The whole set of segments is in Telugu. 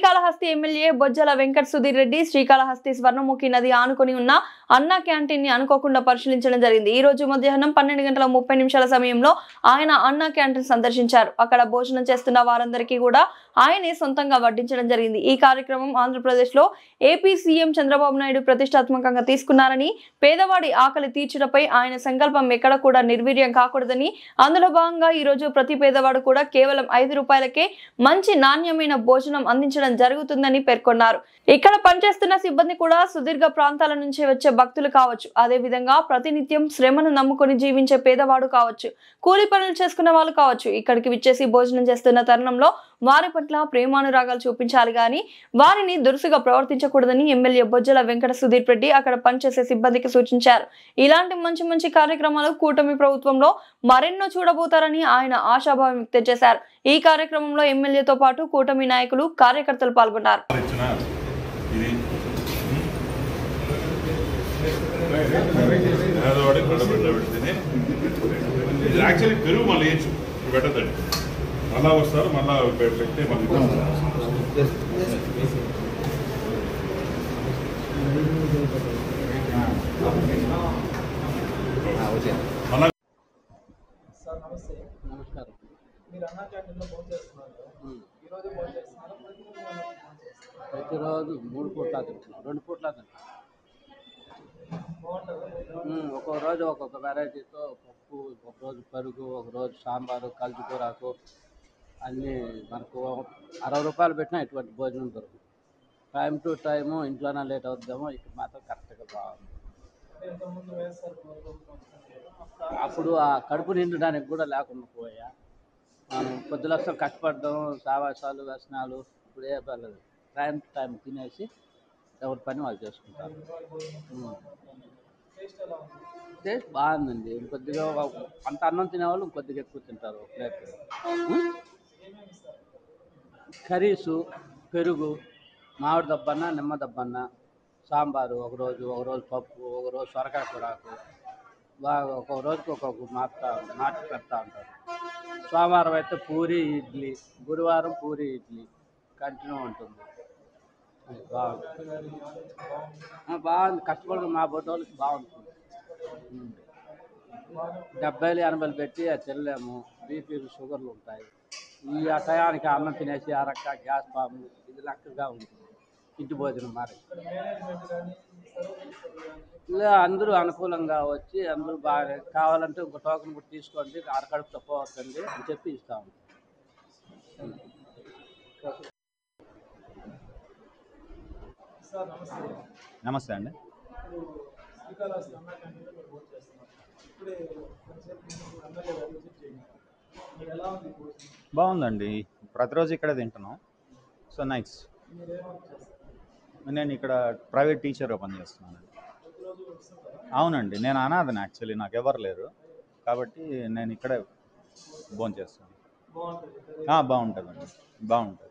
శ్రీకాళహస్తి ఎమ్మెల్యే బొజ్జల వెంకట సుధీర్ రెడ్డి శ్రీకాళహస్తి స్వర్ణముఖి నది ఆనుకొని ఉన్న అన్నా క్యాంటీన్ ని అనుకోకుండా పరిశీలించడం జరిగింది. ఈ రోజు మధ్యాహ్నం 12:30 సమయంలో ఆయన అన్నా క్యాంటీన్ సందర్శించారు. అక్కడ భోజనం చేస్తున్న వారందరికీ కూడా ఆయనే సొంతంగా వడ్డించడం జరిగింది. ఈ కార్యక్రమం ఆంధ్రప్రదేశ్ లో ఏపీ సీఎం చంద్రబాబు నాయుడు ప్రతిష్టాత్మకంగా తీసుకున్నారని, పేదవాడి ఆకలి తీర్చడపై ఆయన సంకల్పం ఎక్కడ కూడా నిర్వీర్యం కాకూడదని, అందులో భాగంగా ఈ రోజు ప్రతి పేదవాడు కూడా కేవలం 5 రూపాయలకే మంచి నాణ్యమైన భోజనం అందించడం జరుగుతుందని పేర్కొన్నారు. ఇక్కడ పనిచేస్తున్న సిబ్బంది కూడా సుదీర్ఘ ప్రాంతాల నుంచి వచ్చే భక్తులు కావచ్చు, అదే విధంగా ప్రతినిత్యం శ్రమను నమ్ముకొని జీవించే పేదవాడు కావచ్చు, కూలి పనులు చేసుకున్న వాళ్ళు కావచ్చు, ఇక్కడికి విచ్చేసి భోజనం చేస్తున్న తరుణంలో వారి పట్ల ప్రేమానురాగాలు చూపించాలి గాని వారిని దురుసుగా ప్రవర్తించకూడదని ఎమ్మెల్యే బొజ్జల వెంకట సుధీర్ రెడ్డి అక్కడ పనిచేసే సిబ్బందికి సూచించారు. ఇలాంటి మంచి కార్యక్రమాలు కూటమి ప్రభుత్వంలో మరెన్నో చూడబోతారని ఆయన ఆశాభావం వ్యక్తం చేశారు. ఈ కార్యక్రమంలో ఎమ్మెల్యేతో పాటు కూటమి నాయకులు, కార్యకర్తలు పాల్గొన్నారు. మళ్ళా వస్తారు, మళ్ళా పెట్టే నమస్కారం. మీరు అన్నా క్యాంటీన్లో భోజనం చేస్తున్నారు. ఈరోజు భోజనం చేస్తున్నారు, ప్రతిరోజు 3 పూట్ల తింటున్నాం, 2 పూట్ల తింటున్నాం. ఒక్కొక్క రోజు ఒక్కొక్క వెరైటీతో పప్పు, ఒక రోజు పెరుగు, ఒక రోజు సాంబారు, కలుపుకూరాకు అన్నీ మనకు 60 రూపాయలు పెట్టినా ఇటువంటి భోజనం దొరుకుతుంది. టైం టు టైము, ఇంట్లోనే లేట్ అవుతుందేమో, ఇక్కడ మాత్రం కరెక్ట్గా బాగుంది. అప్పుడు ఆ కడుపు నిండడానికి కూడా లేకుండా పోయా, మనం కొద్ది లక్షలు కష్టపడ్డాం, సావాసాలు, వ్యసనాలు, ఇప్పుడు ఏ పర్లేదు, టైం టు టైం తినేసి ఎవరి పని వాళ్ళు చేసుకుంటారు. టేస్ట్ బాగుందండి. కొద్దిగా అంత అన్నం తినేవాళ్ళు కొద్దిగా ఎక్కువ తింటారు. ప్లేట్ కర్రీసు, పెరుగు, మామిడి దబ్బన్న, నిమ్మ దబ్బన్న, సాంబారు, ఒకరోజు పప్పు, ఒకరోజు సొరకాయ కూరాకు, బాగా ఒక్కొక్క రోజుకి ఒక్కొక్క నాటి పెడతా ఉంటారు. సోమవారం అయితే పూరి ఇడ్లీ, గురువారం పూరి ఇడ్లీ కంటిన్యూ ఉంటుంది. బాగుంది. కష్టపడి మా బొట్టోళ్ళకి బాగుంటుంది. 70-80 పెట్టి అది తినలేము, బీపీలు, షుగర్లు ఉంటాయి. ఈ టయానికి అన్నం తినేసి అరక్క, గ్యాస్ పాము, ఇది లెక్కగా ఉంటుంది. ఇంటి భోజనం మరి ఇలా అందరూ అనుకూలంగా వచ్చి అందరూ బాగా కావాలంటే ఇంకో టోకెన్ కూడా తీసుకోండి, అరకడుపు తప్పవద్దండి అని చెప్పి ఇస్తాము. నమస్తే అండి. బాగుందండి. ప్రతిరోజు ఇక్కడే తింటున్నాం. So nice. నేను ఇక్కడ ప్రైవేట్ టీచర్గా పనిచేస్తున్నానండి. అవునండి, నేను అనాథని. యాక్చువల్లీ నాకు ఎవరు లేరు కాబట్టి నేను ఇక్కడే భోంచేస్తాను. బాగుంటుందండి, బాగుంటుంది.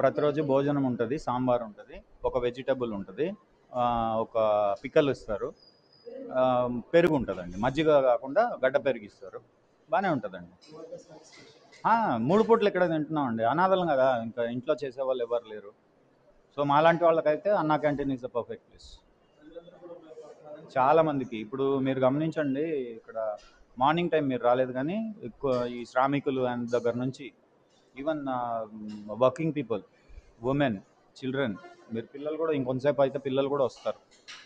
ప్రతిరోజు భోజనం ఉంటుంది, సాంబార్ ఉంటుంది, ఒక వెజిటబుల్ ఉంటుంది, ఒక పిక్కలు ఇస్తారు, పెరుగు ఉంటుందండి. మజ్జిగ కాకుండా గడ్డ పెరుగు ఇస్తారు. బాగానే ఉంటుందండి. 3 పూటలు ఇక్కడ తింటున్నామండి. అనాథలం కదా, ఇంకా ఇంట్లో చేసేవాళ్ళు ఎవరు లేరు. సో మాలాంటి వాళ్ళకైతే అన్నా canteen is the perfect place. చాలామందికి ఇప్పుడు మీరు గమనించండి, ఇక్కడ మార్నింగ్ టైం మీరు రాలేదు కానీ ఎక్కువ ఈ శ్రామికులు అండ్ దగ్గర నుంచి even working people, women, children, మీరు పిల్లలు కూడా ఇంకొంతసేపు అయితే పిల్లలు కూడా వస్తారు,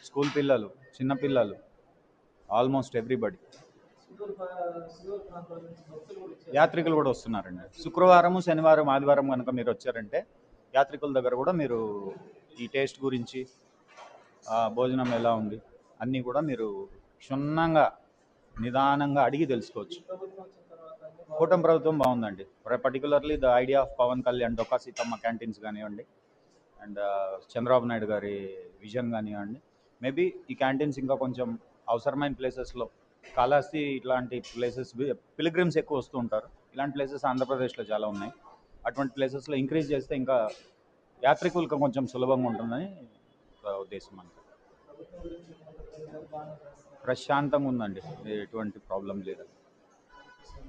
స్కూల్ పిల్లలు, చిన్న పిల్లలు, ఆల్మోస్ట్ ఎవ్రీబడి. యాత్రికులు కూడా వస్తున్నారండి. శుక్రవారము, శనివారం, ఆదివారం కనుక మీరు వచ్చారంటే యాత్రికుల దగ్గర కూడా మీరు ఈ టేస్ట్ గురించి, భోజనం ఎలా ఉంది అన్నీ కూడా మీరు క్షుణ్ణంగా నిదానంగా అడిగి తెలుసుకోవచ్చు. కూటమి ప్రభుత్వం బాగుందండి. Particularly the idea of Pawan Kalyan Dokka Seethamma canteens కానివ్వండి, అండ్ చంద్రబాబు నాయుడు గారి విజన్ కానివ్వండి. మేబీ ఈ క్యాంటీన్స్ ఇంకా కొంచెం అవసరమైన ప్లేసెస్లో, కాళహస్తి ఇట్లాంటి ప్లేసెస్ పిలిగ్రిమ్స్ ఎక్కువ వస్తూ ఉంటారు, ఇలాంటి ప్లేసెస్ ఆంధ్రప్రదేశ్లో చాలా ఉన్నాయి. అటువంటి ప్లేసెస్లో ఇంక్రీజ్ చేస్తే ఇంకా యాత్రికులకు కొంచెం సులభంగా ఉంటుందని ఉద్దేశం. అంతా ప్రశాంతంగా ఉందండి, ఎటువంటి ప్రాబ్లం లేదు.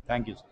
Thank you sir.